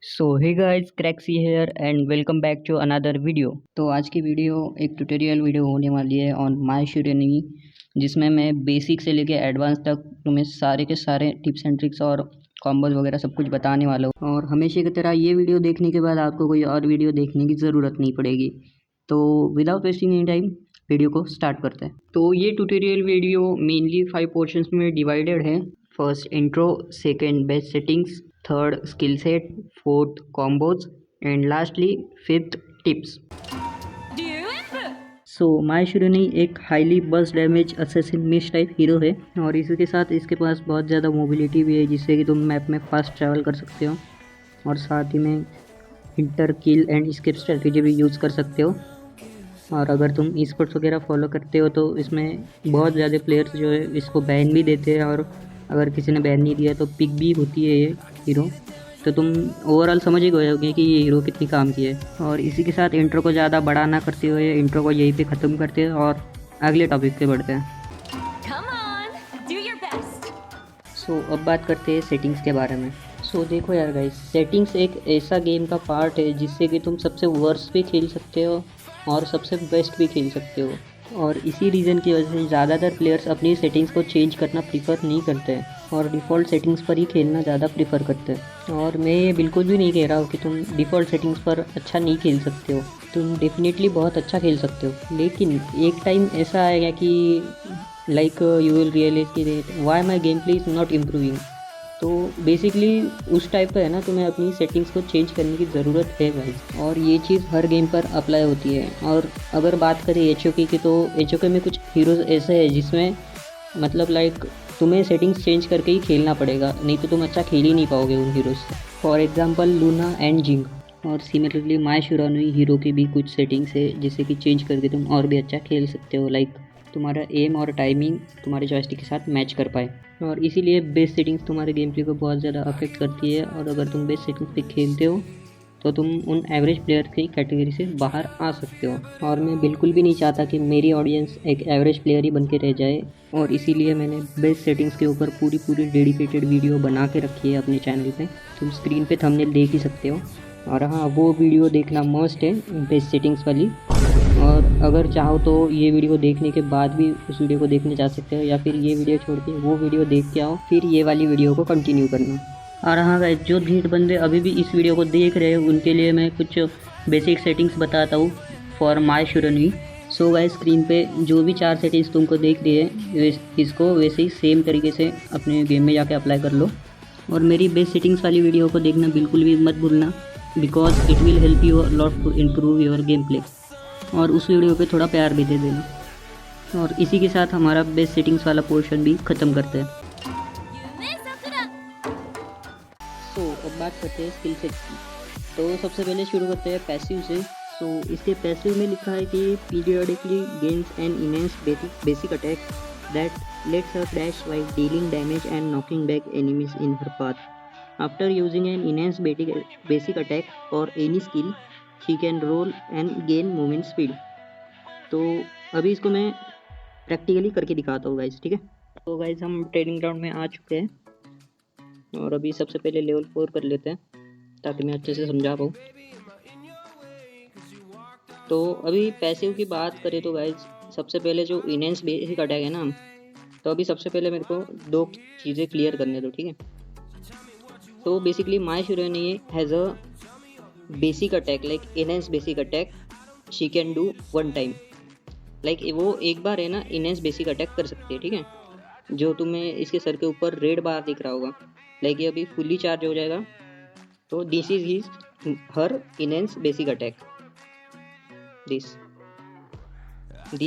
So hey guys, Craxy here and welcome back to another video. तो आज की video एक ट्यूटोरियल वीडियो होने वाली है ऑन माय श्योरेनी, जिसमें मैं बेसिक से लेके एडवांस तक तुम्हें सारे के सारे टिप्स एंड ट्रिक्स और कॉम्बोज वगैरह सब कुछ बताने वाला हूँ। और हमेशा की तरह ये वीडियो देखने के बाद आपको कोई और वीडियो देखने की ज़रूरत नहीं पड़ेगी। तो without wasting any time video को स्टार्ट करते हैं। तो ये ट्यूटोरियल वीडियो मेनली 5 पोर्शंस में डिवाइडेड है। First intro, second best settings, third skill set, fourth combos, and lastly fifth tips. So माय शुरूनी एक highly burst damage assassin mix type hero है और इसके साथ इसके पास बहुत ज़्यादा मोबिलिटी भी है, जिससे कि तुम मैप में फास्ट ट्रैवल कर सकते हो और साथ ही में enter kill and escape strategy भी यूज़ कर सकते हो। और अगर तुम ई स्पोर्ट्स वगैरह फॉलो करते हो तो इसमें बहुत ज़्यादा प्लेयर्स जो है इसको बैन भी देते हैं, और अगर किसी ने बैन नहीं दिया तो पिक भी होती है ये हीरो। तो तुम ओवरऑल समझ ही गए होगे कि ये हीरो कितनी काम की है। और इसी के साथ इंट्रो को ज़्यादा बड़ा ना करते हुए इंट्रो को यहीं पे ख़त्म करते हैं और अगले टॉपिक पे बढ़ते हैं। सो अब बात करते हैं सेटिंग्स के बारे में। सो देखो यार गाइस, सेटिंग्स एक ऐसा गेम का पार्ट है जिससे कि तुम सबसे वर्स्ट भी खेल सकते हो और सबसे बेस्ट भी खेल सकते हो। और इसी रीज़न की वजह से ज़्यादातर प्लेयर्स अपनी सेटिंग्स को चेंज करना प्रीफर नहीं करते हैं और डिफ़ॉल्ट सेटिंग्स पर ही खेलना ज़्यादा प्रीफर करते हैं। और मैं ये बिल्कुल भी नहीं कह रहा हूँ कि तुम डिफ़ॉल्ट सेटिंग्स पर अच्छा नहीं खेल सकते हो, तुम डेफिनेटली बहुत अच्छा खेल सकते हो। लेकिन एक टाइम ऐसा आएगा कि लाइक यू विल रियलाइज कि why my game play is not improving. तो बेसिकली उस टाइप का है ना, तुम्हें अपनी सेटिंग्स को चेंज करने की ज़रूरत है भाई। और ये चीज़ हर गेम पर अप्लाई होती है। और अगर बात करें HOK की, तो HOK में कुछ हीरोज़ ऐसे हैं जिसमें मतलब लाइक तुम्हें सेटिंग्स चेंज करके ही खेलना पड़ेगा, नहीं तो तुम अच्छा खेल ही नहीं पाओगे उन हीरोज़ से। फॉर एग्जाम्पल लूना एंड जिंग। और सिमिलरली माय शुरानुई हीरो की भी कुछ सेटिंग्स है जिससे कि चेंज करके तुम और भी अच्छा खेल सकते हो, लाइक तुम्हारा एम और टाइमिंग तुम्हारे जॉयस्टिक के साथ मैच कर पाए। और इसीलिए बेस सेटिंग्स तुम्हारे गेम प्ले को बहुत ज़्यादा अफेक्ट करती है। और अगर तुम बेस सेटिंग्स पे खेलते हो तो तुम उन एवरेज प्लेयर की कैटेगरी से बाहर आ सकते हो। और मैं बिल्कुल भी नहीं चाहता कि मेरी ऑडियंस एक एवरेज प्लेयर ही बन के रह जाए, और इसीलिए मैंने बेस सेटिंग्स के ऊपर पूरी डेडिकेटेड वीडियो बना के रखी है अपने चैनल पे। तुम स्क्रीन पे थंबनेल देख ही सकते हो। और हाँ, वो वीडियो देखना मस्ट है, बेस सेटिंग्स वाली। और अगर चाहो तो ये वीडियो देखने के बाद भी उस वीडियो को देखने जा सकते हो, या फिर ये वीडियो छोड़ के वो वीडियो देख के आओ, फिर ये वाली वीडियो को कंटिन्यू करना। और हाँ गाइस, जो ढीठ बंदे अभी भी इस वीडियो को देख रहे हैं उनके लिए मैं कुछ बेसिक सेटिंग्स बताता हूँ फॉर माय शुरनी। सो गाइस, स्क्रीन पे जो भी 4 सेटिंग्स तुमको देख रही है, इसको वैसे ही सेम तरीके से अपने गेम में जाके अप्लाई कर लो। और मेरी बेस सेटिंग्स वाली वीडियो को देखना बिल्कुल भी मत भूलना, because it will help you lot to improve your game play. और उस वीडियो पे थोड़ा प्यार भी दे देना। और इसी के साथ हमारा बेस सेटिंग्स वाला पोर्शन भी ख़त्म करते हैं। तो अब बात करते हैं स्किल सेट की। तो सबसे पहले शुरू करते हैं पैसिव से। तो इसके पैसिव में लिखा है कि periodically gains an enhance basic attack that lets her dash while dealing damage and knocking back enemies in her path. After using an enhanced basic attack or any skill, she can roll and gain movement speed. तो अभी इसको मैं practically करके दिखाता हूँ guys, ठीक है। तो गाइस, हम ट्रेनिंग ग्राउंड में आ चुके हैं और अभी सबसे पहले लेवल 4 कर लेते हैं ताकि मैं अच्छे से समझा पाऊँ। तो अभी पैसिव की बात करें तो गाइस, सबसे पहले जो इनहेंस बेसिक अटैक है ना, तो अभी सबसे पहले मेरे को 2 चीज़ें क्लियर करने दो, ठीक है। तो बेसिकली माय शुरानी has a basic attack like enhance basic attack she can do 1 time. Like वो एक बार है ना इनहेंस बेसिक अटैक कर सकती है, ठीक है। जो तुम्हें इसके सर के ऊपर रेड बार दिख रहा होगा, लाइक ये अभी फुल्ली चार्ज हो जाएगा। तो this is his her enhance basic attack, this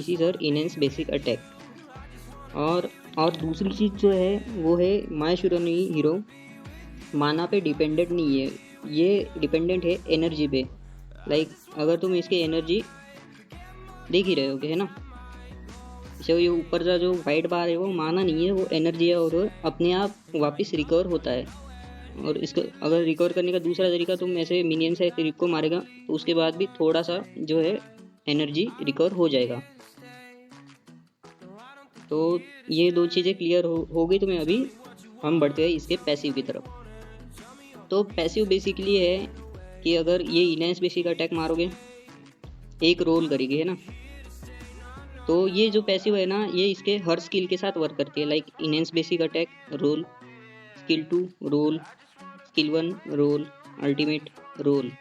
is her enhance basic attack. और दूसरी चीज़ जो है वो है माय शुरानी हीरो माना पे डिपेंडेंट नहीं है, ये डिपेंडेंट है एनर्जी पे। लाइक अगर तुम इसके एनर्जी देख ही रहे हो, है ना, जो ये ऊपर का जो वाइट बार है वो माना नहीं है, वो एनर्जी है और अपने आप वापस रिकवर होता है। और इसको अगर रिकवर करने का दूसरा तरीका, तुम ऐसे मिनियन से रिक को मारेगा तो उसके बाद भी थोड़ा सा जो है एनर्जी रिकवर हो जाएगा। तो ये 2 चीज़ें क्लियर हो गई तुम्हें। अभी हम बढ़ते हैं इसके पैसिव की तरफ। तो पैसिव बेसिकली है कि अगर ये इनहेंस बेसिक अटैक मारोगे, एक रोल करेगी, है ना, तो ये जो पैसिव है ना, ये इसके हर स्किल के साथ वर्क करती है। Like enhance basic attack roll, skill 2 roll, skill 1 roll, ultimate roll.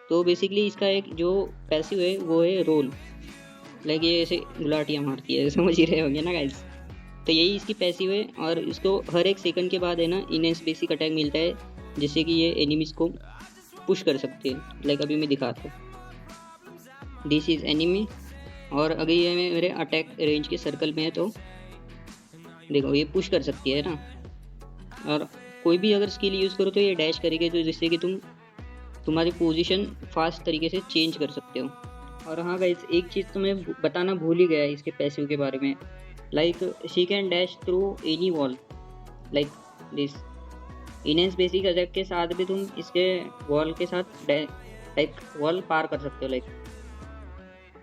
तो बेसिकली इसका एक जो पैसिव है वो है रोल। लाइक ये ऐसे गुलाटियाँ मारती है, समझ ही रहे होंगे ना गाइस। तो यही इसकी पैसिव है और इसको हर एक सेकंड के बाद है ना इनहेंस बेसिक अटैक मिलता है, जिससे कि ये एनिमीज को पुश कर सकते हैं। लाइक अभी मैं दिखाता हूँ, दिस इज एनिमी, और अगर ये मेरे अटैक रेंज के सर्कल में है तो देखो ये पुश कर सकती है ना। और कोई भी अगर स्किल यूज़ करो तो ये डैश करेगी, तो जिससे कि तुम्हारी पोजीशन फास्ट तरीके से चेंज कर सकते हो। और हाँ गाइस, एक चीज़ तो मैं बताना भूल ही गया इसके पैसिव के बारे में। Like she can dash through any wall, like this. Enhance basic attack के साथ भी तुम इसके वॉल के साथ लाइक वॉल पार कर सकते हो। लाइक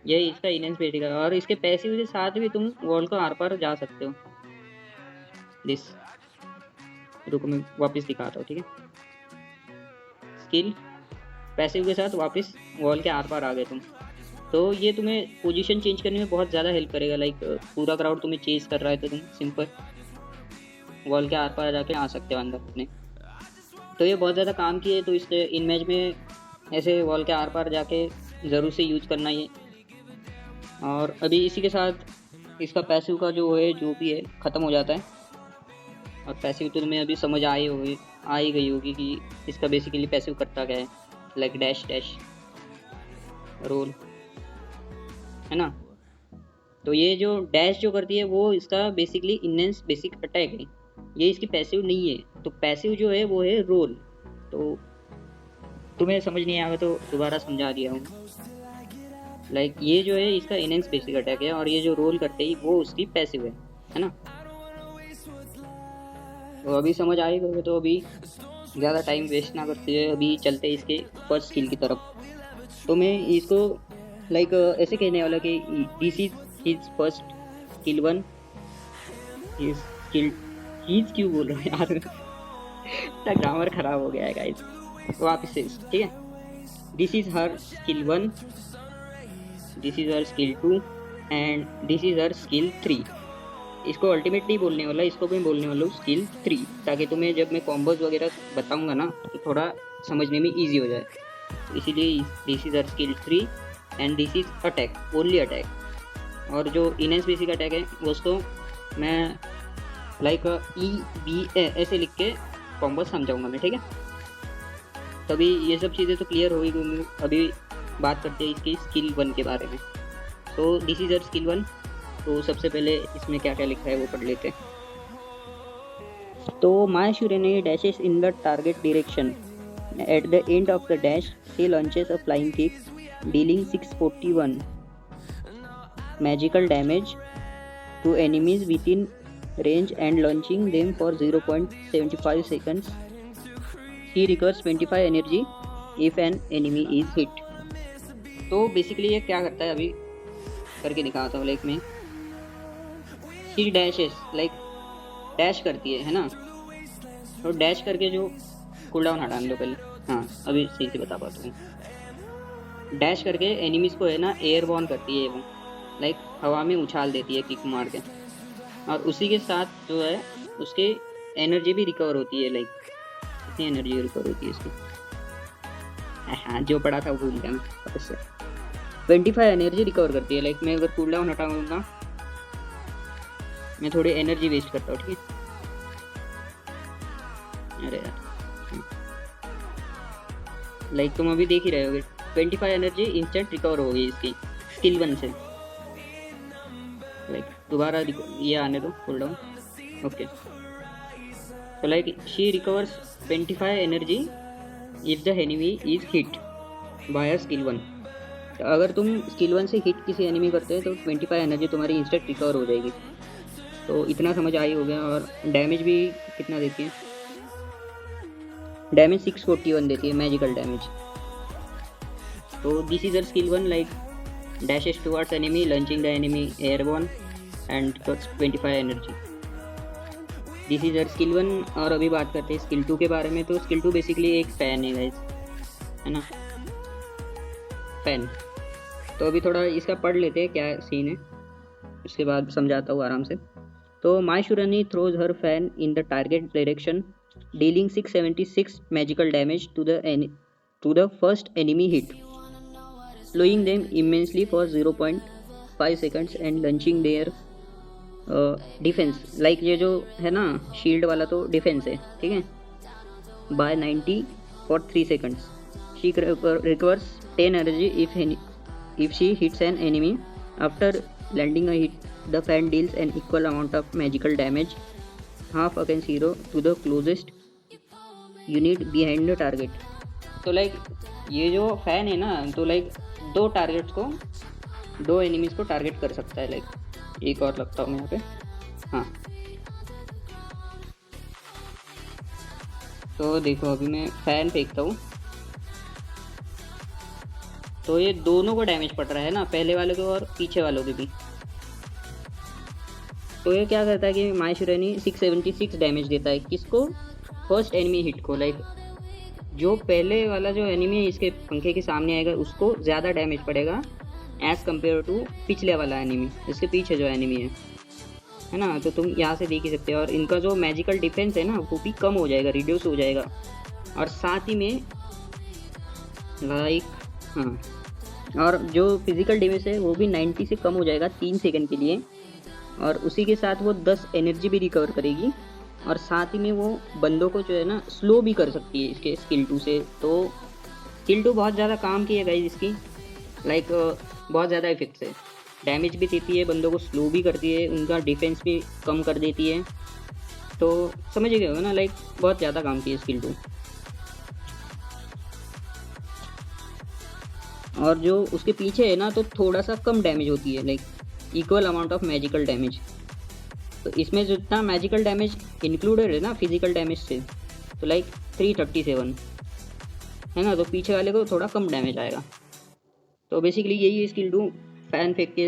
ये इसका इनहेंस बेसिक है, और इसके पैसिव के साथ भी तुम वॉल को आर पार जा सकते हो। दिस, रुको मैं वापस दिखाता हूँ, ठीक है। स्किल पैसिव के साथ वापस वॉल के आर पार आ गए तुम, तो ये तुम्हें पोजीशन चेंज करने में बहुत ज़्यादा हेल्प करेगा। लाइक पूरा क्राउड तुम्हें चेज कर रहा है तो तुम सिंपल वॉल के आर पार जाके आ सकते हो अंदर अपने। तो ये बहुत ज़्यादा काम की है, तो इसलिए इन मैच में ऐसे वॉल के आर पार जाके ज़रूर से यूज करना ही है। और अभी इसी के साथ इसका पैसिव का जो है जो भी है ख़त्म हो जाता है। और पैसिव तो तुम्हें अभी समझ आ ही गई होगी कि इसका बेसिकली पैसिव करता क्या है। लाइक डैश डैश रोल, है ना। तो ये जो डैश जो करती है वो इसका बेसिकली इनहेंस बेसिक अटैक है, ये इसकी पैसिव नहीं है। तो पैसिव जो है वो है रोल। तो तुम्हें समझ नहीं आया तो दोबारा समझा दिया हूँ। लाइक ये जो है इसका इनहेंस बेसिक अटैक है, और ये जो रोल करते ही वो उसकी पैसिव है ना। तो अभी समझ आएगा, तो अभी ज़्यादा टाइम वेस्ट ना करते हुए अभी चलते हैं इसके फर्स्ट स्किल की तरफ। तो मैं इसको लाइक ऐसे कहने वाला कि this is his first skill 1, his skill, his क्यों बोल रहा है यार, मेरा ग्रामर खराब हो गया है गाइस। तो वापस से, ठीक है। This is her skill 1, this is her skill 2 and this is her skill 3। इसको अल्टीमेट नहीं बोलने वाला, इसको मैं बोलने वाला हूँ स्किल 3, ताकि तुम्हें जब मैं कॉम्बोज वगैरह बताऊंगा ना तो थोड़ा समझने में ईजी हो जाए। तो इसीलिए this is her skill 3 and this is attack, only attack. और जो इनहेंस बेसिक अटैक है वो उसको मैं लाइक EBA ऐसे लिख के कॉम्बो समझाऊंगा मैं, ठीक है। तभी ये सब चीज़ें तो क्लियर होगी। अभी बात करते हैं इसकी स्किल 1 के बारे में। तो दिस इज हर स्किल 1। तो सबसे पहले इसमें क्या क्या लिखा है वो पढ़ लेते हैं। तो माय शुरेने dashes in the target direction, at the end of the dash she launches a flying kick dealing 641 magical damage to enemies within range and launching them for 0.75 seconds. She recovers 25 energy if an enemy is hit. तो basically ये क्या करता है अभी करके दिखाता हूँ। Like में शी डैशेस, लाइक डैश करती है ना। तो डैश करके जो कूल डाउन हटा दो पहले, हाँ अभी सही से बता पाता हूँ। डैश करके एनिमीज़ को है ना एयरबॉर्न करती है, वो लाइक हवा में उछाल देती है किक मार के, और उसी के साथ जो है उसके एनर्जी भी रिकवर होती है। लाइक कितनी एनर्जी रिकवर होती है इसकी, हाँ जो पढ़ा था वो भूल गया मैं वापस से। 25 एनर्जी रिकवर करती है। लाइक मैं अगर कूल डाउन हटाऊंगा मैं थोड़ी एनर्जी वेस्ट करता हूँ, ठीक है। अरे यार लाइक तुम अभी देख ही रहे होगे 25 एनर्जी इंस्टेंट रिकवर होगी इसकी स्किल 1 से। लाइक दोबारा ये आने दो कूल डाउन, ओके। तो like she recovers 25 energy if the enemy is hit by skill 1। तो अगर तुम स्किल 1 से हिट किसी एनिमी करते हैं तो 25 एनर्जी तुम्हारी इंस्टेंट रिकवर हो जाएगी। तो इतना समझ आई हो गया। और डैमेज भी कितना देती है, डैमेज 641 देती है, मैजिकल डैमेज। तो this is her skill 1, like dashes towards enemy launching the enemy airborne and 25 energy. This is skill 1। और अभी बात करते हैं स्किल 2 के बारे में। तो स्किल 2 बेसिकली एक फ़ैन है गाइस, है ना, फ़ैन। तो अभी थोड़ा इसका पढ़ लेते हैं क्या सीन है, उसके बाद समझाता हूँ आराम से। तो माशुरनी throws her fan in the target direction, dealing 676 magical damage to the first enemy hit, slowing them immensely for 0.5 seconds and launching their defense. Like ये जो है ना शील्ड वाला तो डिफेंस है, ठीक है, by 90 for 3 seconds. She recovers 10 energy if she hits an enemy. After landing a hit, the fan deals an equal amount of magical damage, half against hero, to the closest unit behind the target. तो like ये जो fan है ना, तो like दो targets को, दो enemies को टारगेट कर सकता है। लाइक एक और लगता हूँ यहाँ पे, हाँ। तो देखो अभी मैं फैन फेंकता हूँ, तो ये दोनों को डैमेज पड़ रहा है ना, पहले वाले को और पीछे वालों को भी। तो ये क्या करता है कि माशुरनी 676 डैमेज देता है किसको, फर्स्ट एनिमी हिट को। लाइक जो पहले वाला जो एनिमी है इसके पंखे के सामने आएगा उसको ज़्यादा डैमेज पड़ेगा एज़ कम्पेयर टू पिछले वाला एनिमी, इसके पीछे जो एनिमी है ना। तो तुम यहाँ से देख ही सकते हो। और इनका जो मैजिकल डिफेंस है ना वो भी कम हो जाएगा, रिड्यूस हो जाएगा। और साथ ही में लाइक हाँ, और जो फिजिकल डैमेज है वो भी 90 से कम हो जाएगा 3 सेकंड के लिए। और उसी के साथ वो 10 एनर्जी भी रिकवर करेगी। और साथ ही में वो बंदों को जो है ना स्लो भी कर सकती है इसके स्किल 2 से। तो स्किल 2 बहुत ज़्यादा काम की है गाइस इसकी, लाइक बहुत ज़्यादा इफेक्ट्स है, डैमेज भी देती है, बंदों को स्लो भी करती है, उनका डिफेंस भी कम कर देती है। तो समझ गए हो ना, लाइक बहुत ज़्यादा काम की है स्किल 2। और जो उसके पीछे है ना तो थोड़ा सा कम डैमेज होती है, like equal amount of magical damage. तो इसमें जितना मैजिकल डैमेज इंक्लूडेड है ना फिजिकल डैमेज से, तो लाइक 337 है ना, तो पीछे वाले को थोड़ा कम डैमेज आएगा। तो बेसिकली यही स्किल 2 फैन फेंक के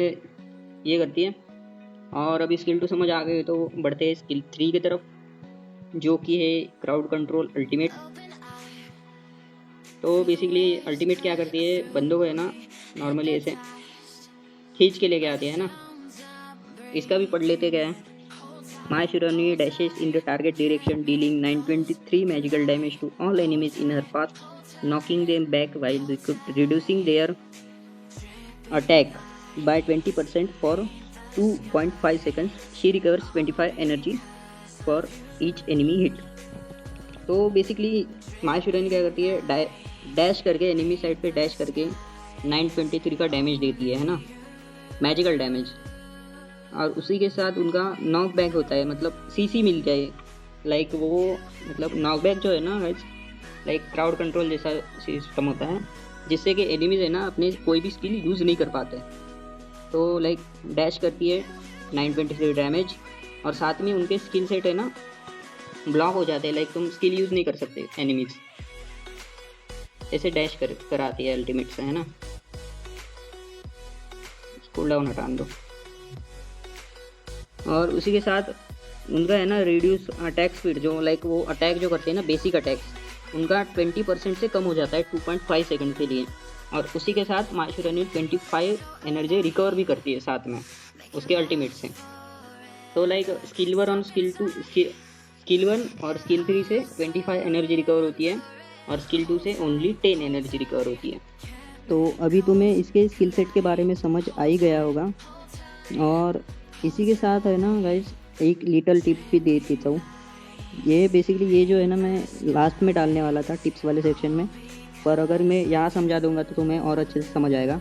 ये करती है। और अभी स्किल 2 समझ आ गए तो बढ़ते हैं स्किल 3 की तरफ, जो कि है क्राउड कंट्रोल अल्टीमेट। तो बेसिकली अल्टीमेट क्या करती है, बंदों को है ना नॉर्मली ऐसे खींच के लेके आती है ना। इसका भी पढ़ लेते क्या है। माशुरनी dashes in the target direction, dealing 923 magical damage to all enemies in her path, knocking them back while reducing their attack by 20% for 2.5 seconds. She recovers 25 energy for each enemy hit. तो basically माशुरनी क्या करती है, dash करके enemy side पे dash करके 923 का damage देती है ना, मैजिकल डैमेज। और उसी के साथ उनका नॉक बैक होता है, मतलब सीसी मिल जाए। लाइक वो मतलब नॉक बैक जो है ना गाइस, लाइक क्राउड कंट्रोल जैसा सिस्टम होता है, जिससे कि एनिमीज है ना अपने कोई भी स्किल यूज़ नहीं कर पाते। तो लाइक डैश करती है 923 डैमेज, और साथ में उनके स्किल सेट है ना ब्लॉक हो जाते हैं, लाइक तुम स्किल यूज़ नहीं कर सकते एनिमीज, ऐसे डैश कराती है अल्टीमेट से, है ना। कूल डाउन हटा दो। और उसी के साथ उनका है ना रिड्यूस अटैक स्पीड, जो लाइक वो अटैक जो करते हैं ना बेसिक अटैक्स, उनका 20% से कम हो जाता है 2.5 सेकंड के लिए। और उसी के साथ माशुरनी 25 एनर्जी रिकवर भी करती है साथ में उसके अल्टीमेट से। तो लाइक स्किल 1 और स्किल 1 और स्किल 3 से 25 एनर्जी रिकवर होती है, और स्किल 2 से ओनली 10 एनर्जी रिकवर होती है। तो अभी तुम्हें इसके स्किल सेट के बारे में समझ आ ही गया होगा। और इसी के साथ है ना गाइस एक लिटल टिप भी दे देता हूँ। ये बेसिकली ये जो है ना मैं लास्ट में डालने वाला था टिप्स वाले सेक्शन में, पर अगर मैं यहाँ समझा दूंगा तो तुम्हें और अच्छे से समझ आएगा।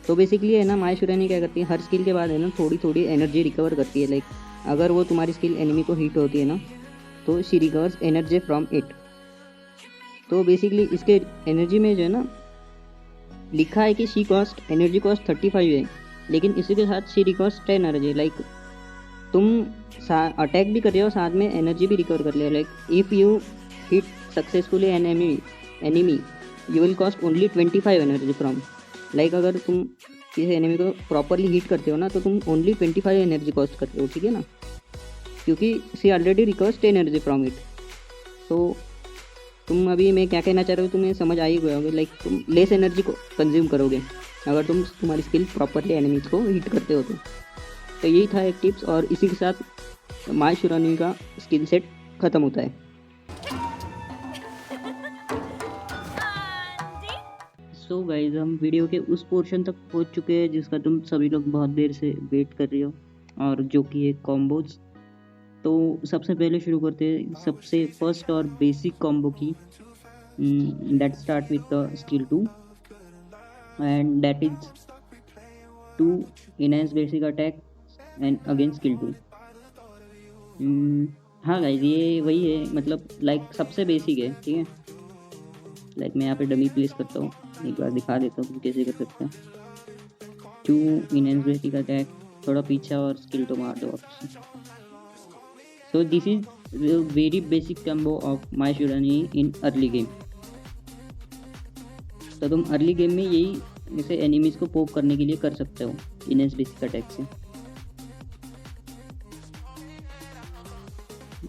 तो बेसिकली है ना माशुरनी क्या करती है, हर स्किल के बाद है ना थोड़ी थोड़ी एनर्जी रिकवर करती है। लाइक अगर वो तुम्हारी स्किल एनिमी को हिट होती है ना तो she recovers energy from it. तो बेसिकली इसके एनर्जी में जो है ना लिखा है कि शी कॉस्ट एनर्जी कॉस्ट 35 है, लेकिन इसी के साथ शी रिकवर्स 10 एनर्जी। लाइक तुम अटैक भी कर रहे हो साथ में एनर्जी भी रिकवर कर रहे हो। Like if you hit successfully an enemy you will cost only 25 energy from. Like अगर तुम किसी एनिमी को प्रॉपरली हिट करते हो ना तो तुम ओनली 25 एनर्जी कॉस्ट करते हो, ठीक है ना। क्योंकि she already recovers 10 energy from it. So तुम अभी मैं क्या कहना चाह रहा हूँ तुम्हें समझ आ ही गया होगा, लाइक तुम लेस एनर्जी को कंज्यूम करोगे अगर तुम्हारी स्किल प्रॉपरली एनिमीज को हिट करते हो तो यही था एक टिप्स, और इसी के साथ माय शुरानी का स्किल सेट ख़त्म होता है। सो गाइज हम वीडियो के उस पोर्शन तक पहुंच चुके हैं जिसका तुम सभी लोग बहुत देर से वेट कर रहे हो, और जो कि है कॉम्बोज। तो सबसे पहले शुरू करते हैं सबसे फर्स्ट और बेसिक कॉम्बो की, that start with the skill 2 and that is 2 enhance basic attack and again skill 2। हाँ गाइज ये वही है, मतलब लाइक सबसे बेसिक है, ठीक है। लाइक मैं यहाँ पे डमी प्लेस करता हूँ, एक बार दिखा देता हूँ कैसे कर सकते हैं। 2 इनहेंस बेसिक अटैक, थोड़ा पीछा और स्किल 2 मार दो वापस। So this is very basic combo of माय शुरानी इन अर्ली गेम। तो तुम अर्ली गेम में यही जैसे एनिमीज को पोक करने के लिए कर सकते हो इनहेंस बेसिक अटैक से।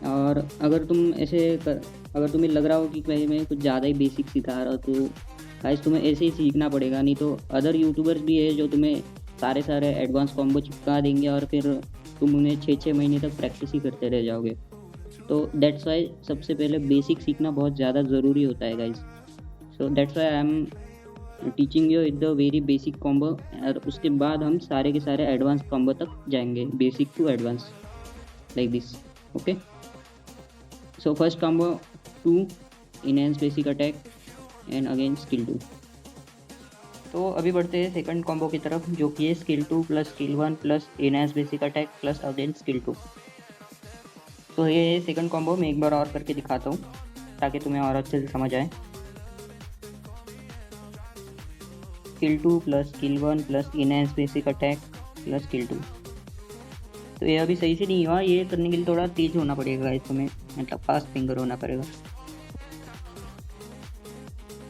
और अगर तुम्हें लग रहा हो कि भाई मैं कुछ ज़्यादा ही बेसिक सिखा रहा हूँ, तो गाइस तुम्हें ऐसे ही सीखना पड़ेगा, नहीं तो अदर यूट्यूबर्स भी है जो तुम्हें सारे एडवांस कॉम्बो चिपका देंगे और फिर तुम उन्हें 6-6 महीने तक प्रैक्टिस ही करते रह जाओगे। तो दैट्स वाई सबसे पहले बेसिक सीखना बहुत ज़्यादा ज़रूरी होता है guys. So that's why I am teaching you the very basic combo, और उसके बाद हम सारे के सारे एडवांस कॉम्बो तक जाएंगे, basic to advance like this, okay. So first combo 2 enhance basic attack and again skill 2। तो अभी बढ़ते हैं सेकंड कॉम्बो की तरफ, जो कि है skill 2 plus skill 1 plus enhance basic attack plus again skill 2। तो ये सेकंड कॉम्बो मैं एक बार और करके दिखाता हूँ ताकि तुम्हें और अच्छे से समझ आए। Skill 2 plus skill 1 plus enhance basic attack plus skill 2। तो ये अभी सही से नहीं हुआ, ये करने के लिए थोड़ा तेज होना पड़ेगा गाइस तुम्हें, मतलब फास्ट फिंगर होना पड़ेगा।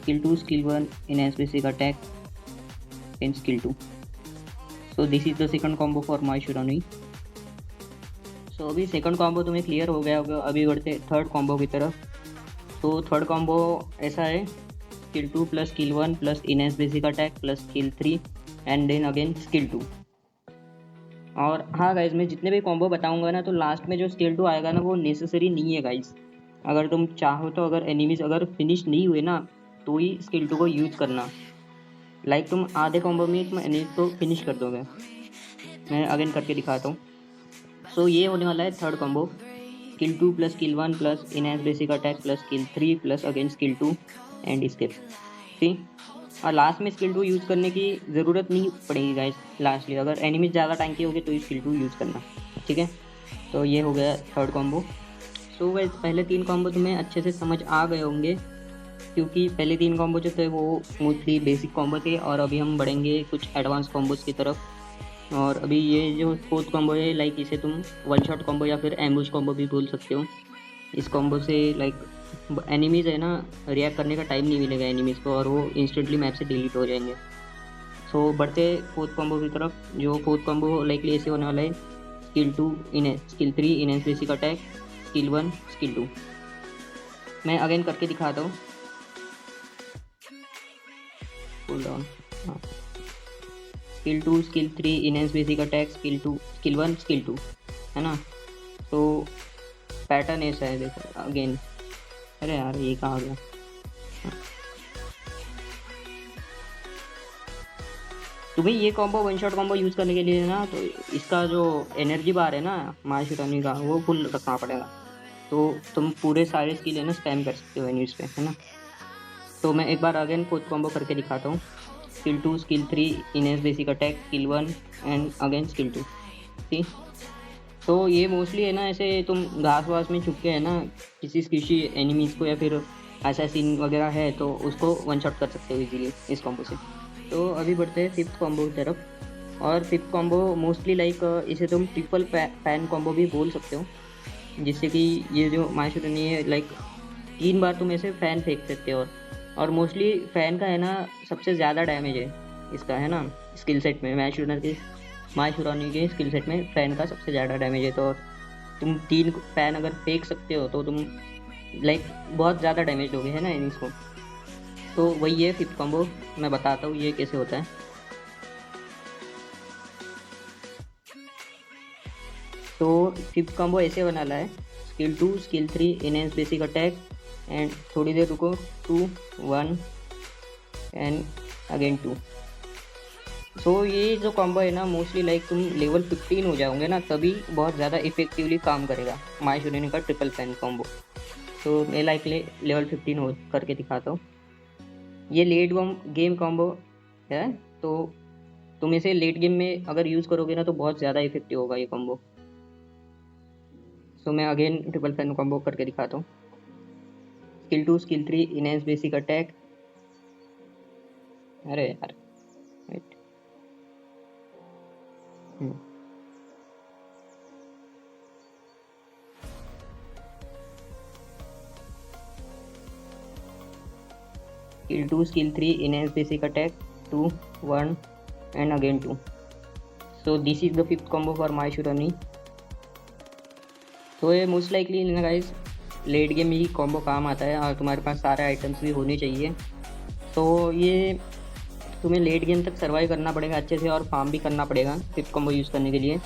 Skill 2 skill 1 enhance basic attack and skill 2। So this is the second combo for माय शुरानी। सो अभी सेकंड कॉम्बो तुम्हें क्लियर हो गया होगा, अभी बढ़ते थर्ड कॉम्बो की तरफ। तो थर्ड कॉम्बो ऐसा है, skill 2 plus skill 1 plus enhance basic attack plus skill 3 and then again skill 2। और हाँ गाइज मैं जितने भी कॉम्बो बताऊंगा ना, तो लास्ट में जो स्किल 2 आएगा ना वो नेसेसरी नहीं है गाइज। अगर तुम चाहो तो अगर एनिमीज अगर फिनिश नहीं हुए ना तो ही स्किल 2 को यूज़ करना। लाइक तुम आधे कॉम्बो में तुम एनिमीज को फिनिश कर दोगे। मैं अगेन करके दिखाता हूँ। सो ये होने वाला है third combo, skill 2 plus skill 1 plus enhance basic attack plus skill 3 plus again skill 2 and skip. See, और लास्ट में स्किल 2 यूज़ करने की ज़रूरत नहीं पड़ेगी गाइस। लास्टली अगर एनिमी ज़्यादा टाइम के होगे तो स्किल 2 यूज़ करना, ठीक है। तो ये हो गया थर्ड कॉम्बो। सो गाइस पहले 3 कॉम्बो तुम्हें अच्छे से समझ आ गए होंगे, क्योंकि पहले 3 कॉम्बो जो थे वो स्मूथली बेसिक कॉम्बो थे, और अभी हम बढ़ेंगे कुछ एडवांस कॉम्बोज की तरफ। और अभी ये जो फोर्थ कॉम्बो है, लाइक इसे तुम वन शॉट कॉम्बो या फिर एम्बुश कॉम्बो भी बोल सकते हो। इस कॉम्बो से लाइक एनिमीज़ है ना, रिएक्ट करने का टाइम नहीं मिलेगा एनिमीज़ को, और वो इंस्टेंटली मैप से डिलीट हो जाएंगे। सो बढ़ते फोर्थ कॉम्बो की तरफ। जो फोर्थ कॉम्बो लाइकली ऐसे होने वाला है, skill 2 in skill 3 enhance basic attack, skill 1 skill 2। मैं अगेन करके दिखाता हूँ, पुल डाउन। हाँ, skill 2 skill 3 enhance basic attack, skill 2 skill 1 skill 2, है ना। तो पैटर्न ऐसा है, देखो अगेन। अरे यार ये कहाँ आ गया। तुम्हें ये combo one shot combo use करने के लिए ना, तो इसका जो एनर्जी बार है ना माय शुरानी का, वो फुल रखना पड़ेगा। तो तुम पूरे सारे स्किल है ना स्पैम कर सकते हो एनिमीज पे, है ना। तो मैं एक बार अगेन फोर्थ कॉम्बो करके दिखाता हूँ। Skill 2 skill 3 enhance basic attack, skill 1 and again skill 2। ठीक, तो ये मोस्टली है ना, ऐसे तुम घास वास में छुप के है ना किसी एनिमीज़ को या फिर ऐसा सीन वगैरह है तो उसको वन शॉट कर सकते हो इजीली इस कॉम्बो से। तो अभी बढ़ते हैं फिफ्थ कॉम्बो की तरफ। और फिफ्थ कॉम्बो मोस्टली लाइक इसे तुम ट्रिपल फैन कॉम्बो भी बोल सकते हो, जिससे कि ये जो माय शुरानी है लाइक 3 बार तुम ऐसे फ़ैन फेंक सकते हो। और मोस्टली फ़ैन का है ना सबसे ज़्यादा डैमेज है इसका, है ना, स्किल सेट में। माय शुरानी के स्किल सेट में फ़ैन का सबसे ज़्यादा डैमेज है। तो तुम 3 फैन अगर फेंक सकते हो तो तुम लाइक बहुत ज़्यादा डैमेज दोगे, है ना एनिमीज को। तो वही है फिफ्थ कॉम्बो, मैं बताता हूँ ये कैसे होता है। तो फिफ्थ कॉम्बो ऐसे बनाना है, skill 2 skill 3 enhance basic attack and थोड़ी देर रुको, 2 1 एंड अगेन 2। सो ये जो कॉम्बो है ना मोस्टली लाइक तुम लेवल 15 हो जाओगे ना तभी बहुत ज़्यादा इफेक्टिवली काम करेगा माय शुरेनी का ट्रिपल फैन कॉम्बो। तो मैं लाइक लेवल 15 हो करके दिखाता हूँ। ये लेट गेम कॉम्बो है, तो तुम इसे लेट गेम में अगर यूज़ करोगे ना तो बहुत ज़्यादा इफेक्टिव होगा ये कॉम्बो। सो मैं अगेन ट्रिपल फैन कॉम्बो करके दिखाता हूँ। Skill 2 skill 3 enhance basic attack, अरे यार wait, skill 2 skill 3 enhance basic attack 2 1 and again 2. So this is the fifth combo for my Shurani. तो ये मोस्ट लाइकली ना गाइस लेट गेम में ही combo काम आता है और तुम्हारे पास सारे आइटम्स भी होने चाहिए। तो ये तुम्हें लेट गेम तक सर्वाइव करना पड़ेगा अच्छे से और फार्म भी करना पड़ेगा फिफ्थ कॉम्बो यूज़ करने के लिए।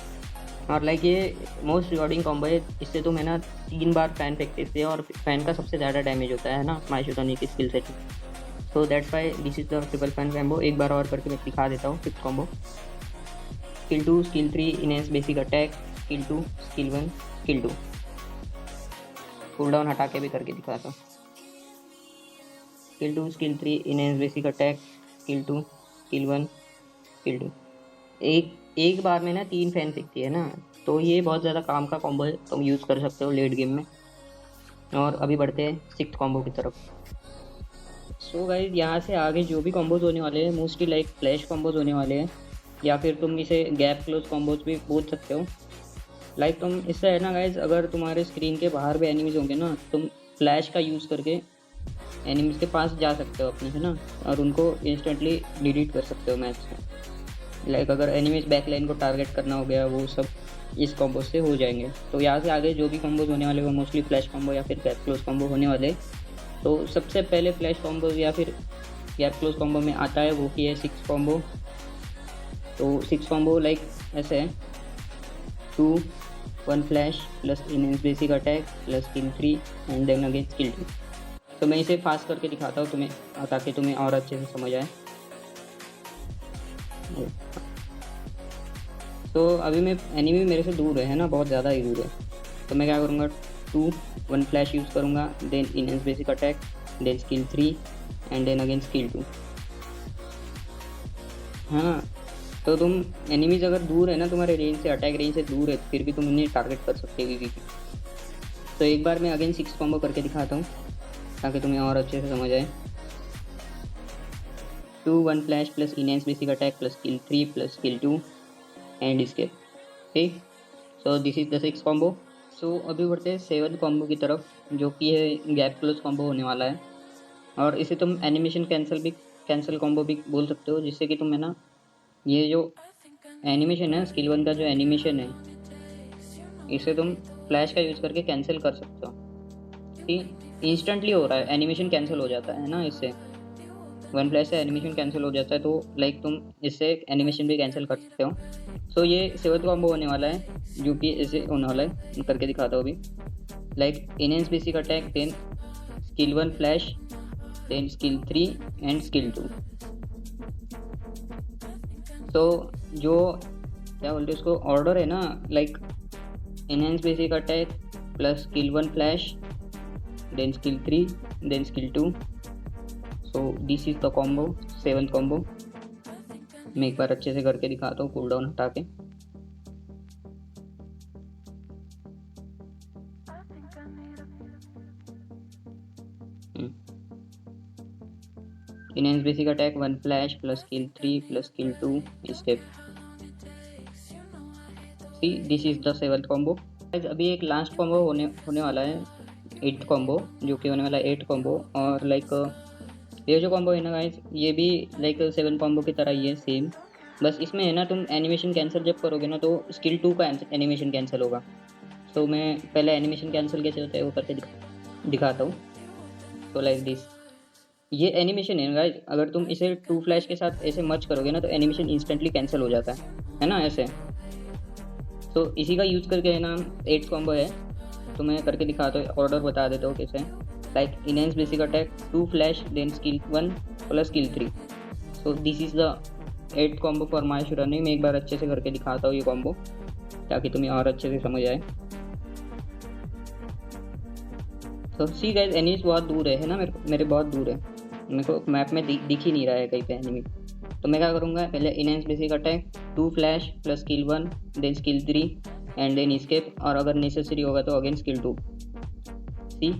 और लाइक ये मोस्ट रिवॉर्डिंग कॉम्बो है, इससे तुम है ना 3 बार फैन फेंकते थे और फैन का सबसे ज़्यादा डैमेज होता है ना माय शूटनी की skill set. So that's why this is the triple fan combo. एक बार और करके मैं दिखा देता हूँ fifth combo. Skill 2 skill 3 enhance basic attack, skill 2 skill 1 skill 2। Cool down हटा के भी करके दिखाता हूँ। Skill 2 skill 3 enhance basic attack, skill 2 skill 1 skill 2। एक बार में ना 3 फैन फेंकती है ना, तो ये बहुत ज़्यादा काम का कॉम्बो है, तुम यूज़ कर सकते हो लेट गेम में। और अभी बढ़ते हैं सिक्स्थ कॉम्बो की तरफ। सो गाइस यहाँ से आगे जो भी कॉम्बोज होने वाले हैं मोस्टली लाइक फ्लैश कॉम्बोज होने वाले हैं, या फिर तुम इसे गैप क्लोज कॉम्बोज भी बोल सकते हो। लाइक तुम इससे है ना गाइज अगर तुम्हारे स्क्रीन के बाहर भी एनिमीज होंगे ना तुम फ्लैश का यूज़ करके एनिमीज के पास जा सकते हो अपने, है ना, और उनको इंस्टेंटली डिलीट कर सकते हो मैच से। लाइक अगर एनिमीज बैकलाइन को टारगेट करना हो गया वो सब इस कॉम्बो से हो जाएंगे। तो यहाँ से आगे जो भी कॉम्बोज होने वाले वो मोस्टली फ्लैश कॉम्बो या फिर गैप क्लोज कॉम्बो होने वाले। तो सबसे पहले फ्लैश कॉम्बो या फिर गैप क्लोज कॉम्बो में आता है वो की है 6 कॉम्बो। तो 6 कॉम्बो लाइक ऐसे है, 2 1 flash plus enhance basic attack plus skill 3 and then again skill 2। तो मैं इसे फास्ट करके दिखाता हूँ तुम्हें ताकि तुम्हें और अच्छे से समझ आए। तो अभी मैं एनिमी मेरे से दूर है ना, बहुत ज़्यादा ही दूर है, तो मैं क्या करूँगा 2 1 फ्लैश यूज़ करूँगा, then enhance basic attack, then skill 3 and then again skill 2। हाँ, तो तुम एनिमीज अगर दूर है ना तुम्हारे रेंज से, अटैक रेंज से दूर है, फिर भी तुम उन्हें टारगेट कर सकते हो वीवी। तो एक बार मैं अगेन 6 कॉम्बो करके दिखाता हूँ ताकि तुम्हें और अच्छे से समझ आए। 2 1 flash plus enhance basic attack plus skill 3 plus skill 2 and escape. ठीक, so this is the 6 combo. सो अभी बढ़ते हैं 7 कॉम्बो की तरफ जो कि है गैप क्लोज कॉम्बो होने वाला है। और इसे तुम एनिमेशन कैंसिल कॉम्बो भी बोल सकते हो, जिससे कि तुम है ना ये जो एनिमेशन है स्किल 1 का जो एनिमेशन है इसे तुम फ्लैश का यूज़ करके कैंसिल कर सकते हो कि इंस्टेंटली हो रहा है, एनिमेशन कैंसिल हो जाता है ना इससे। 1 फ्लैश से एनिमेशन कैंसिल हो जाता है, तो लाइक तुम इससे एनिमेशन भी कैंसिल कर सकते हो। सो ये 7 कॉम्बो होने वाला है जो कि ऐसे होने वाला है, करके दिखाता हूँ अभी। Like enhance basic attack, then skill 1 flash, then skill 3 and skill 2। तो जो क्या बोलते हैं उसको ऑर्डर है ना, like enhance basic attack plus skill 1 flash, then skill 3 then skill 2। So this is the combo 7th combo. मैं एक बार अच्छे से करके दिखाता हूँ कूल डाउन हटा के। Enhance basic attack 1 flash plus skill 3 plus skill 2 step. See this is the 7th combo. अभी एक लास्ट कॉम्बो होने वाला है 8th कॉम्बो, जो कि होने वाला है 8 कॉम्बो। और लाइक ये जो कॉम्बो है ना गाइस ये भी लाइक 7 कॉम्बो की तरह ही है सेम, बस इसमें है ना तुम एनिमेशन कैंसिल जब करोगे ना तो स्किल 2 का एनिमेशन कैंसिल होगा। तो मैं पहले एनिमेशन कैंसिल कैसे होता है वो करके दिखाता हूँ। तो लाइक दिस, ये एनिमेशन है गाइस, अगर तुम इसे टू फ्लैश के साथ ऐसे मर्ज करोगे ना तो एनिमेशन इंस्टेंटली कैंसिल हो जाता है ना ऐसे। तो इसी का यूज़ करके है ना 8 कॉम्बो है, तो मैं करके दिखाता हूँ, ऑर्डर बता देता हूँ कैसे। Like enhance basic attack, 2 flash, then skill 1 plus skill 3। So this is the 8 combo for my running. मैं एक बार अच्छे से करके दिखाता हूँ ये कॉम्बो, ताकि तुम्हें और अच्छे से समझ आए। तो सी गाइस, एनिमीज बहुत दूर है ना, मेरे बहुत दूर है, मेरे को मैप में दिख ही नहीं रहा है कहीं पे एनिमी। तो मैं क्या करूँगा, पहले enhance basic attack, 2 flash plus skill 1, then skill 3 and then escape, और अगर नेसेसरी होगा तो अगेन स्किल 2। सी,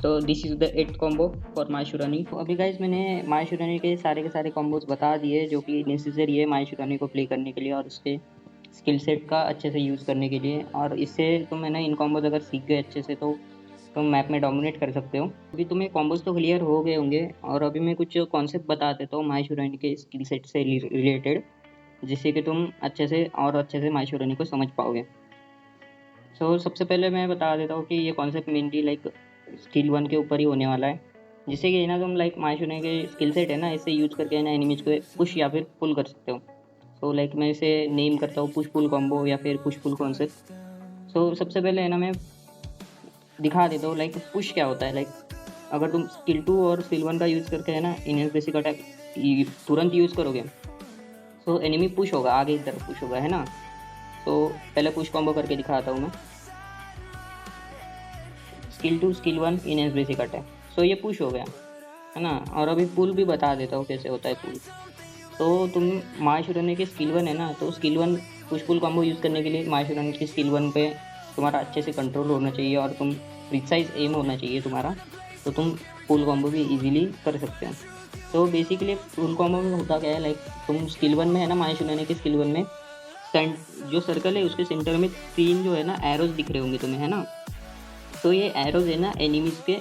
तो this is the 8 combo for माय शुरानी। तो अभी गाइज मैंने माय शुरानी के सारे कॉम्बोज बता दिए जो कि नेसेसरी है माय शुरानी को प्ले करने के लिए और उसके स्किल सेट का अच्छे से यूज़ करने के लिए। और इससे तुम है ना इन कॉम्बोज अगर सीख गए अच्छे से तो तुम मैप में डोमिनेट कर सकते हो। अभी तुम्हें कॉम्बोज तो क्लियर हो गए होंगे, और अभी मैं कुछ कॉन्सेप्ट बता देता हूँ माय शुरानी के स्किल सेट से रिलेटेड, जिससे कि तुम अच्छे से माय शुरानी को समझ पाओगे। सो सबसे पहले मैं बता देता हूँ कि ये कॉन्सेप्ट मेनली लाइक स्किल 1 के ऊपर ही होने वाला है, जिससे कि ना तुम लाइक माय शुरानी के स्किल सेट है ना, इससे यूज़ करके ना एनिमीज को पुश या फिर पुल कर सकते हो। सो लाइक मैं इसे नेम करता हूँ पुश पुल कॉम्बो या फिर पुश पुल कॉन्सेप्ट। सो सबसे पहले है ना मैं दिखा देता हूँ लाइक पुश क्या होता है। लाइक अगर तुम स्किल 2 और स्किल 1 का यूज़ करके है ना इनहेंस बेसिक अटैक तुरंत यूज़ करोगे तो एनिमी पुश होगा, आगे की तरफ पुश होगा, है ना। तो पहले पुश कॉम्बो करके दिखाता हूँ मैं, skill 2 skill 1 enhance basic attack. So ये पुश हो गया, है ना। और अभी पुल भी बता देता हूँ कैसे होता है पुल। तो तुम माय शुरानी की स्किल 1 है ना, तो skill 1 push pull combo use करने के लिए माय शुरानी की स्किल 1 पे तुम्हारा अच्छे से कंट्रोल होना चाहिए और तुम प्रिसाइज एम होना चाहिए तुम्हारा, तो तुम पुल कॉम्बो भी इजीली कर सकते हो। तो बेसिकली पुल कॉम्बो में होता क्या है, लाइक तुम स्किल 1 में है ना, माय शुरानी की स्किल 1 में जो सर्कल है उसके सेंटर में 3 जो है ना एरोज दिख रहे होंगे तुम्हें, है ना। तो ये एरोज है ना एनिमीज के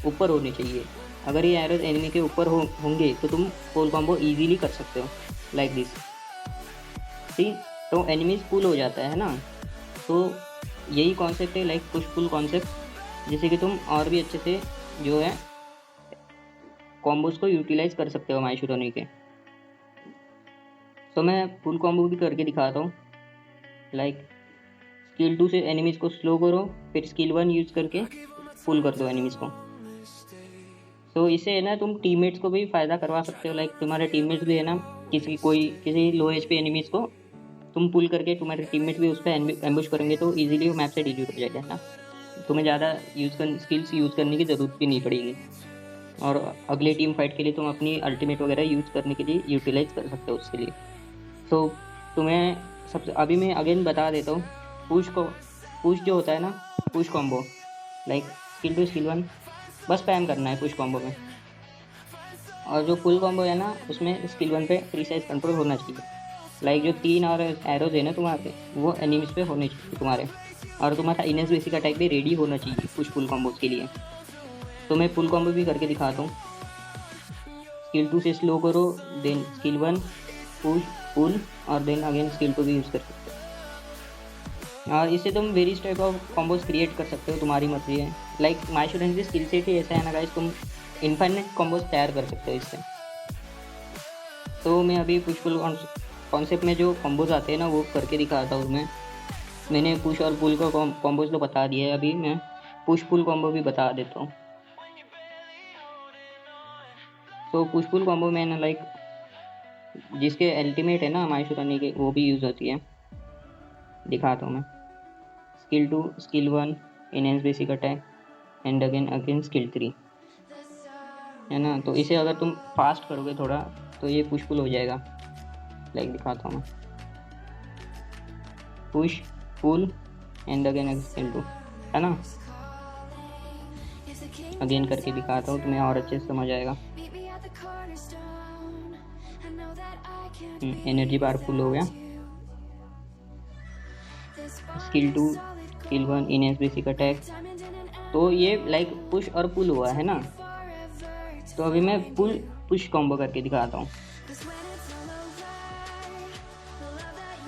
ऊपर होने चाहिए। अगर ये एरोज एनिमी के ऊपर होंगे तो तुम पुल कॉम्बो इजीली कर सकते हो लाइक दिस। ठीक, तो एनिमीज पुल हो जाता है ना। तो यही कॉन्सेप्ट है लाइक पुश पुल कॉन्सेप्ट, जिससे कि तुम और भी अच्छे से जो है कॉम्बोज को यूटिलाइज कर सकते हो माय शुरानी के। तो मैं पुल कॉम्बो भी करके दिखाता हूँ। लाइक स्किल 2 से एनिमीज को स्लो करो, फिर स्किल 1 यूज करके पुल कर दो एनिमीज को। तो इससे है ना तुम टीममेट्स को भी फ़ायदा करवा सकते हो। लाइक तुम्हारे टीममेट्स भी है ना, किसी लो एज पे एनिमीज को तुम पुल करके तुम्हारे टीममेट भी उस पर एम्बुश करेंगे तो इजीली वो मैप से डिलीट हो जाएगा, है ना। तुम्हें ज़्यादा स्किल्स यूज़ करने की ज़रूरत भी नहीं पड़ेगी, और अगले टीम फाइट के लिए तुम अपनी अल्टीमेट वगैरह यूज़ करने के लिए यूटिलाइज कर सकते हो उसके लिए। तो तुम्हें सबसे अभी मैं अगेन बता देता हूँ पुश जो होता है ना, push combo like skill 2 skill 1 बस स्पैम करना है पुश कॉम्बो में। और जो पुल कॉम्बो है ना उसमें स्किल 1 पे प्रीसाइज कंट्रोल होना चाहिए। लाइक जो 3 और एरोज है ना तुम्हारे वो एनिमीज पे होने चाहिए तुम्हारे, और तुम्हारा इनहेंस बेसिक अटैक भी रेडी होना चाहिए पुश पुल कॉम्बोज के लिए। तो मैं पुल कॉम्बो भी करके दिखाता हूँ। स्किल 2 से स्लो करो, देन स्किल 1 पुश पुल, और देन अगेन स्किल 2 भी यूज़ कर सकते हो। और इससे तुम various type of combos create कर सकते हो, तुम्हारी मर्जी है। लाइक माय शुरानी की स्किल सेट ही ऐसा है ना गाइस, तुम इनफाइनाइट कॉम्बोज तैयार कर सकते हो इससे। तो मैं अभी पुश पुल कॉन्सेप्ट में जो कॉम्बोज आते हैं ना वो करके दिखाता हूँ मैं। मैंने पुश और पुल का कॉम्बोज तो बता दिया है, अभी मैं पुश पुल कॉम्बो भी बता देता हूँ। तो पुश पुल कॉम्बो में ना लाइक जिसके अल्टीमेट है ना माय शुरानी के वो भी यूज़ होती है, दिखाता हूँ मैं। Skill 2 skill 1 enhance basic attack and again skill 3, है ना। तो इसे अगर तुम फास्ट करोगे थोड़ा तो ये पुश पुल हो जाएगा। लाइक दिखाता हूँ मैं, push pull and again skill 2, है ना। अगेन करके दिखाता हूँ, तुम्हें और अच्छे से समझ आएगा। एनर्जी बार फुल हो गया। Skill 2 skill 1 enhance basic attack, तो ये लाइक पुश और पुल हुआ, है ना। तो अभी मैं पुश कॉम्बो करके दिखाता हूँ।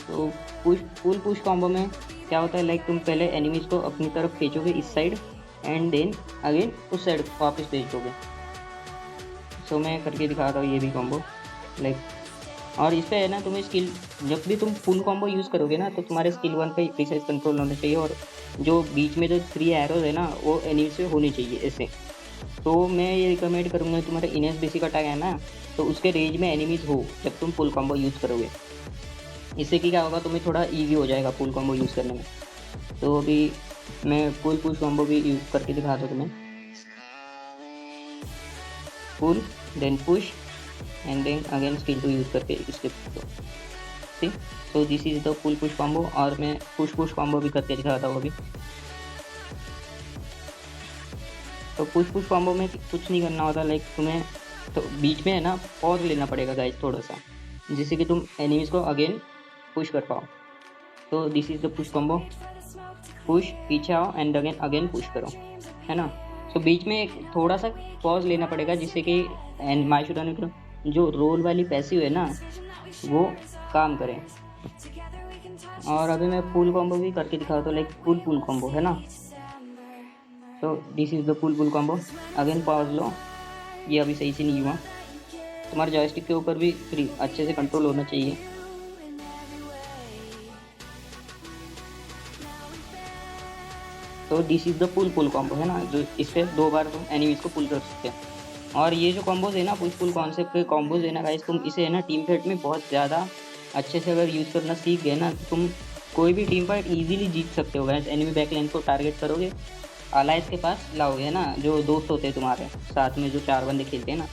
तो पुश कॉम्बो में क्या होता है लाइक तुम पहले एनिमीज को अपनी तरफ खींचोगे इस साइड एंड देन अगेन उस साइड वापस भेज दोगे। सो मैं करके दिखा रहा हूँ ये भी कॉम्बो लाइक। और इस पे है ना तुम्हें स्किल, जब भी तुम फुल कॉम्बो यूज़ करोगे ना तो तुम्हारे स्किल 1 पे प्रीसाइज कंट्रोल होना चाहिए, और जो बीच में जो 3 एरोज है ना वो एनिमी से होने चाहिए ऐसे। तो मैं ये रिकमेंड करूँगा, तुम्हारा इनेस बेसिक अटैक है ना तो उसके रेंज में एनिमीज हो जब तुम फुल कॉम्बो यूज़ करोगे। इससे कि क्या होगा, तुम्हें थोड़ा ईजी हो जाएगा फुल कॉम्बो यूज़ करने में। तो अभी मैं फुल पुश कॉम्बो भी यूज़ करके दिखाता हूँ तुम्हें। Pull then push and then again skill 2 use करके स्किप करो। ठीक, so this is the full push combo. और मैं पुश कॉम्बो भी करके दिखाता हूँ अभी। तो पुश कॉम्बो में कुछ नहीं करना होता लाइक तुम्हें तो बीच में है ना पॉज लेना पड़ेगा गाइस थोड़ा सा, जिससे कि तुम एनिमीज को अगेन पुश कर पाओ। तो this is the push combo. Push, पीछे आओ एंड अगेन पुश करो, है ना। तो बीच में एक थोड़ा सा पॉज लेना पड़ेगा जिससे कि एंड माइशुरानी को जो रोल वाली पैसिव है ना वो काम करें। और अभी मैं फुल कॉम्बो भी करके दिखाता हूँ लाइक फुल कॉम्बो, है ना। तो this is the full combo. Again pause लो, ये अभी सही से नहीं हुआ। तुम्हारे जॉयस्टिक के ऊपर भी फ्री अच्छे से कंट्रोल होना चाहिए। तो this is the pull combo, है ना, जो इस पर 2 बार तुम एनिमीज को पुल कर सकते हो। और ये जो कॉम्बोज है ना पुल कॉन्सेप्ट के कॉम्बोज है ना गाइस, तुम इसे है ना टीम फाइट में बहुत ज़्यादा अच्छे से अगर यूज़ करना सीख गए ना तो तुम कोई भी टीम फाइट इजीली जीत सकते हो गाइस। एनिमी बैकलाइन को टारगेट करोगे, अलाइज के पास लाओगे, है ना, जो दोस्त होते हैं तुम्हारे साथ में जो 4 बंदे खेलते हैं ना,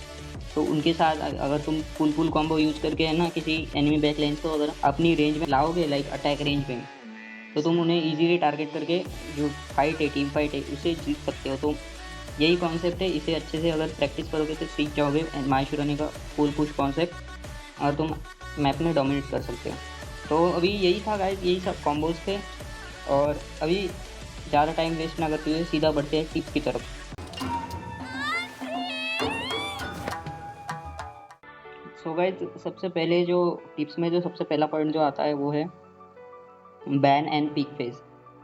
तो उनके साथ अगर तुम पुल कॉम्बो यूज़ करके है ना किसी एनिमी बैकलाइन को अगर अपनी रेंज में लाओगे लाइक अटैक रेंज में, तो तुम उन्हें इजीली टारगेट करके जो फाइट है टीम फाइट है उसे जीत सकते हो। तो यही कॉन्सेप्ट है, इसे अच्छे से अगर प्रैक्टिस करोगे तो सीख जाओगे माइशुरानी का फुल पुश कॉन्सेप्ट, और तुम मैप में डोमिनेट कर सकते हो। तो अभी यही था गाइस, यही सब कॉम्बोज थे। और अभी ज़्यादा टाइम वेस्ट ना करते हुए सीधा बढ़ते हैं टिप्स की तरफ। सो गाइस सबसे पहले जो टिप्स में जो सबसे पहला पॉइंट जो आता है वो है ban and pick phase.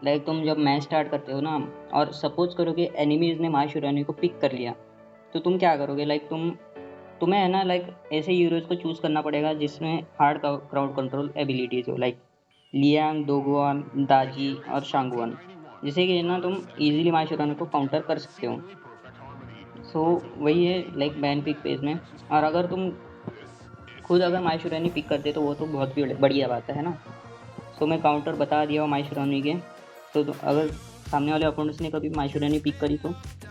Like तुम जब मैच स्टार्ट करते हो ना और सपोज करो कि एनिमीज ने माइशुरानी को पिक कर लिया, तो तुम क्या करोगे लाइक तुम्हें है ना लाइक ऐसे हीरोज को चूज़ करना पड़ेगा जिसमें हार्ड क्राउड कंट्रोल एबिलिटीज़ हो, लाइक लियांग, दोगुआन, दाजी और शांगुआन, जिससे कि ना तुम इजीली माइशुरानी को काउंटर कर सकते हो। सो वही है लाइक बैन पिक फेज में। और अगर तुम खुद अगर माइशुरानी पिक करते तो वो तो बहुत भी बढ़िया बात है ना। तो मैं काउंटर बता दिया हूँ माइशुरानी के। तो अगर सामने वाले अपोनेंट्स ने कभी माइशुरानी पिक करी तो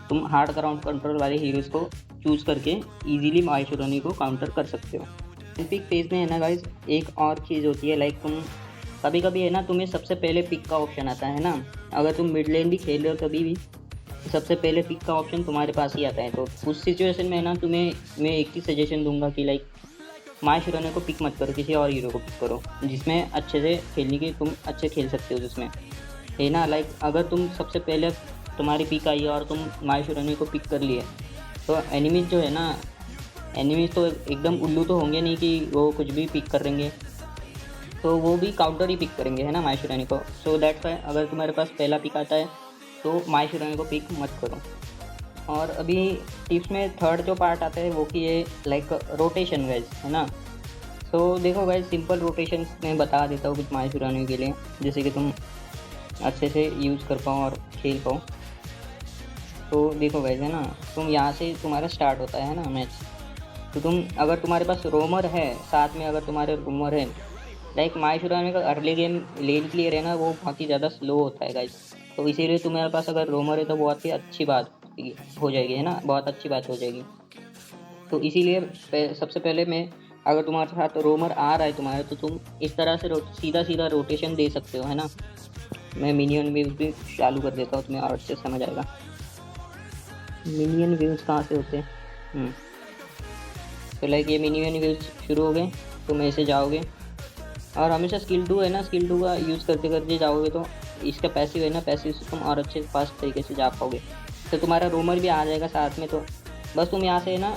तुम हार्ड क्राउड कंट्रोल वाले हीरोज़ को चूज़ करके इजीली माइशुरानी को काउंटर कर सकते हो। पिक फेज में है ना गाइस एक और चीज़ होती है लाइक तुम कभी कभी है ना तुम्हें सबसे पहले पिक का ऑप्शन आता है ना। अगर तुम मिड लेन भी खेल रहे हो तभी भी सबसे पहले पिक का ऑप्शन तुम्हारे पास ही आता है। तो उस सिचुएशन में ना तुम्हें मैं एक ही सजेशन दूंगा कि लाइक माइशुरानी को पिक मत करो, किसी और हीरो को पिक करो जिसमें अच्छे से खेलने की तुम अच्छे खेल सकते हो जिसमें, है ना। लाइक अगर तुम सबसे पहले तुम्हारी पिक आई और तुम माइशुरानी को पिक कर लिए तो एनिमीज जो है ना, एनिमीज तो एकदम उल्लू तो होंगे नहीं कि वो कुछ भी पिक करेंगे, तो वो भी काउंटर ही पिक करेंगे, है ना, माइशुरानी को। सो दैट्स वाई अगर तुम्हारे पास पहला पिक आता है तो माइशुरानी को पिक मत करो। और अभी टिप्स में थर्ड जो पार्ट आता है वो कि ये लाइक रोटेशन गाइज, है ना। सो देखो गाइज सिंपल रोटेशन मैं बता देता हूँ कुछ माइशुरानी के लिए, जैसे कि तुम अच्छे से यूज़ कर पाओ और खेल पाओ। तो देखो गाइज, है ना, तुम यहाँ से तुम्हारा स्टार्ट होता है ना मैच, तो तुम अगर तुम्हारे पास रोमर है साथ में, अगर तुम्हारे रोमर है लाइक माइशुरानी का अर्ली गेम लेन क्लियर है ना वो बहुत ही ज़्यादा स्लो होता है गाइज। तो इसीलिए तुम्हारे पास अगर रोमर है तो बहुत ही अच्छी बात हो जाएगी, है ना, बहुत अच्छी बात हो जाएगी। तो इसीलिए सबसे पहले मैं अगर तुम्हारे साथ रोमर आ रहा है तुम्हारे तो तुम इस तरह से सीधा रोटेशन दे सकते हो, है ना। मैं मिनियन व्यूज़ भी चालू कर देता हूँ, तुम्हें और अच्छे से समझ आएगा मिनियन व्यूज़ कहाँ से होते हैं। तो लाइक ये मिनियन व्यूज़ शुरू हो गए, तुम ऐसे जाओगे और हमेशा स्किल 2 है ना, स्किल 2 का यूज़ करते करते जाओगे तो इसका पैसिव है ना, पैसिव से तुम और अच्छे फास्ट तरीके से जा पाओगे। तो तुम्हारा रोमर भी आ जाएगा साथ में। तो बस तुम यहाँ से ना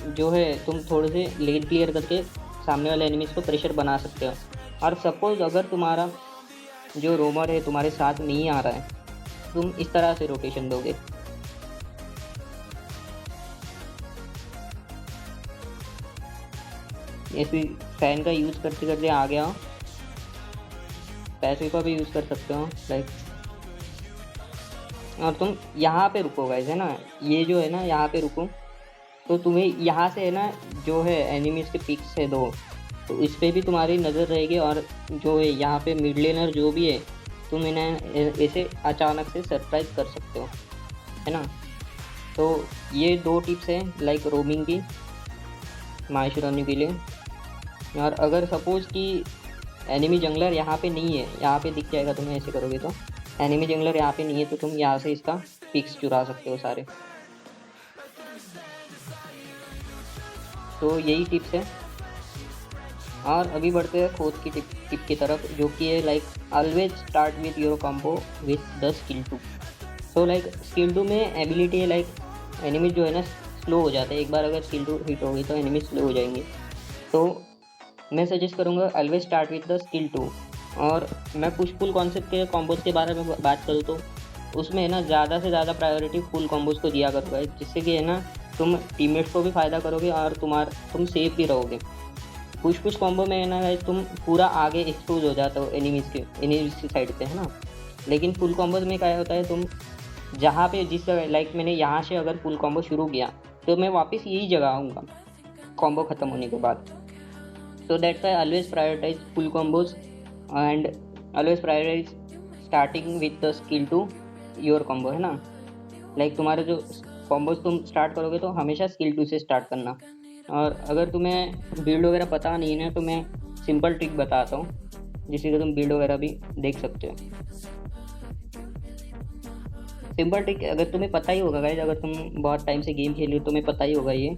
जो है तुम थोड़े से लेन क्लियर करके सामने वाले एनिमीज़ को प्रेशर बना सकते हो। और सपोज़ अगर तुम्हारा जो रोमर है तुम्हारे साथ नहीं आ रहा है, तुम इस तरह से रोटेशन दोगे। ऐसे फैन का यूज़ करते करते आ गया, पैसे का भी यूज़ कर सकते हो लाइक। और तुम यहाँ पे रुको गाइस, है ना, ये जो है ना यहाँ पे रुको, तो तुम्हें यहाँ से है ना जो है एनिमीज के पिक्स है 2, तो इस पर भी तुम्हारी नज़र रहेगी। और जो है यहाँ पे मिड लेनर जो भी है, तुम इन्हें ऐसे अचानक से सरप्राइज कर सकते हो, है ना। तो ये 2 टिप्स हैं लाइक रोमिंग की माहेश्वरनी के लिए। और अगर सपोज़ कि एनिमी जंगलर यहाँ पे नहीं है, यहाँ पे दिख जाएगा तुम्हें, ऐसे करोगे तो एनिमी जंगलर यहाँ पे नहीं है, तो तुम यहाँ से इसका पिक्स चुरा सकते हो सारे। तो यही टिप्स है। और अभी बढ़ते हैं फोर्थ की टिप की तरफ, जो कि है like always start with your combo with the skill 2। So like skill 2 में एबिलिटी है लाइक एनिमी जो है ना स्लो हो जाता है, एक बार अगर स्किल 2 हिट हो गई तो एनिमी स्लो हो जाएंगे। तो मैं सजेस्ट करूँगा always start with the skill 2। और मैं पुश पुल कॉन्सेप्ट के कॉम्बोज के बारे में बात करूँ तो उसमें है ना ज़्यादा से ज़्यादा प्रायोरिटी फुल कॉम्बोज को दिया करूँगा, जिससे कि है ना तुम टीममेट्स को भी फ़ायदा करोगे और तुम सेफ भी रहोगे। पुश कॉम्बो में है ना गाइस तुम पूरा आगे एक्सपोज हो जाते हो एनिमीज़ की साइड पे, है ना। लेकिन फुल कॉम्बोज में क्या होता है, तुम जहाँ पे जिस लाइक मैंने यहाँ से अगर फुल कॉम्बो शुरू किया तो मैं वापस यही जगह आऊँगा कॉम्बो ख़त्म होने के बाद। So that's I always prioritise full combos and always prioritise starting with the skill 2 your combo, है ना। लाइक तुम्हारे जो कॉम्बोज तुम स्टार्ट करोगे तो हमेशा स्किल 2 से स्टार्ट करना। और अगर तुम्हें बिल्ड वगैरह पता नहीं है ना, तो मैं सिंपल ट्रिक बताता हूँ जिससे कि तुम बिल्ड वगैरह भी देख सकते हो। सिंपल ट्रिक अगर तुम्हें पता ही होगा गाइस, अगर तुम बहुत टाइम से गेम खेल रहे हो तुम्हें पता ही होगा ये,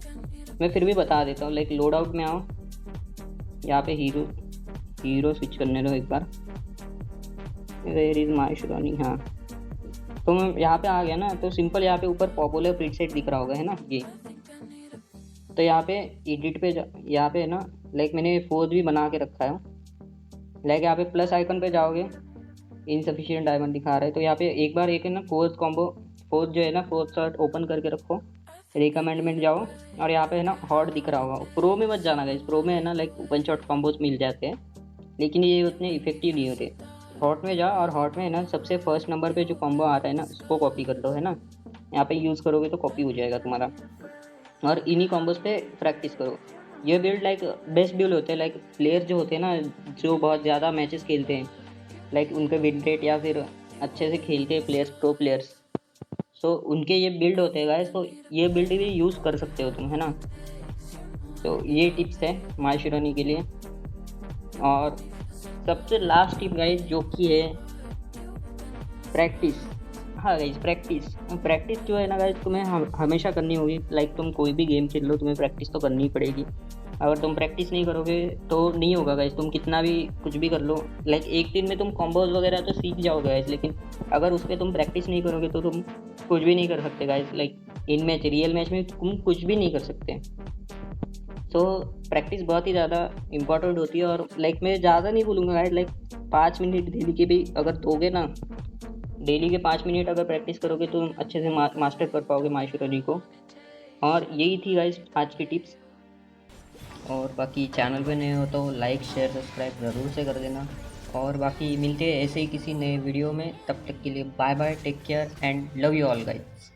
मैं फिर भी बता देता हूँ। लाइक लोड आउट में आओ, यहाँ पे हीरो स्विच करने दो एक बार। वेयर इज माहेश्वरनी, हाँ तुम यहाँ पे आ गया ना, तो सिंपल यहाँ पे ऊपर पॉपुलर प्रीसेट दिख रहा होगा, है ना ये। तो यहाँ पे एडिट पे यहाँ पे है ना लाइक मैंने फोर्थ भी बना के रखा है। लाइक यहाँ पे प्लस आइकन पे जाओगे, इनसफिशिएंट डायमंड दिखा रहा है, तो यहाँ पे एक बार एक है ना फोर्थ जो है ना फोर्थ शॉट ओपन करके रखो, रिकमेंडमेंट जाओ और यहाँ पे है ना हॉट दिख रहा होगा। प्रो में मत जाना गाइस, प्रो में है ना लाइक ओपन शॉट कॉम्बोज मिल जाते हैं लेकिन ये उतने इफेक्टिव नहीं होते। हॉट में जाओ और हॉट में है ना सबसे फर्स्ट नंबर पे जो कॉम्बो आता है ना उसको कॉपी कर दो, है ना। यहाँ पे यूज़ करोगे तो कॉपी हो जाएगा तुम्हारा। और इन्हीं कॉम्बोज पे प्रैक्टिस करो। ये बिल्ड लाइक बेस्ट बिल्ड होते हैं, लाइक प्लेयर जो होते हैं ना जो बहुत ज़्यादा मैचेस खेलते हैं, लाइक उनके विन रेट या फिर अच्छे से खेलते हैं प्लेयर्स, प्रो प्लेयर्स, सो उनके ये बिल्ड होते हैं गाइस। तो ये बिल्ड भी यूज़ कर सकते हो तुम, है ना। तो ये टिप्स है माहेश्वरनी के लिए। और सबसे लास्ट टिप गाइस जो कि है प्रैक्टिस। हाँ गाइस प्रैक्टिस जो है ना गाइस तुम्हें हमेशा करनी होगी। लाइक तुम कोई भी गेम खेल लो तुम्हें प्रैक्टिस तो करनी ही पड़ेगी। अगर तुम प्रैक्टिस नहीं करोगे तो नहीं होगा गाइस, तुम कितना भी कुछ भी कर लो। लाइक एक दिन में तुम कॉम्बोज वगैरह तो सीख जाओगे गाइस, लेकिन अगर उस पर तुम प्रैक्टिस नहीं करोगे तो तुम कुछ भी नहीं कर सकते guys. Like in match real match में तुम कुछ भी नहीं कर सकते। सो प्रैक्टिस बहुत ही ज़्यादा इंपॉर्टेंट होती है। और लाइक मैं ज़्यादा नहीं बोलूँगा गाइस, लाइक 5 मिनट डेली के भी अगर दोगे ना, डेली के 5 मिनट अगर प्रैक्टिस करोगे तो तुम अच्छे से मास्टर कर पाओगे माहेश्वरनी को। और यही थी गाइस आज की टिप्स। और बाकी चैनल पे नए हो तो लाइक शेयर सब्सक्राइब ज़रूर से कर देना। और बाकी मिलते हैं ऐसे ही किसी नए वीडियो में, तब तक के लिए bye bye, take care and love you all guys.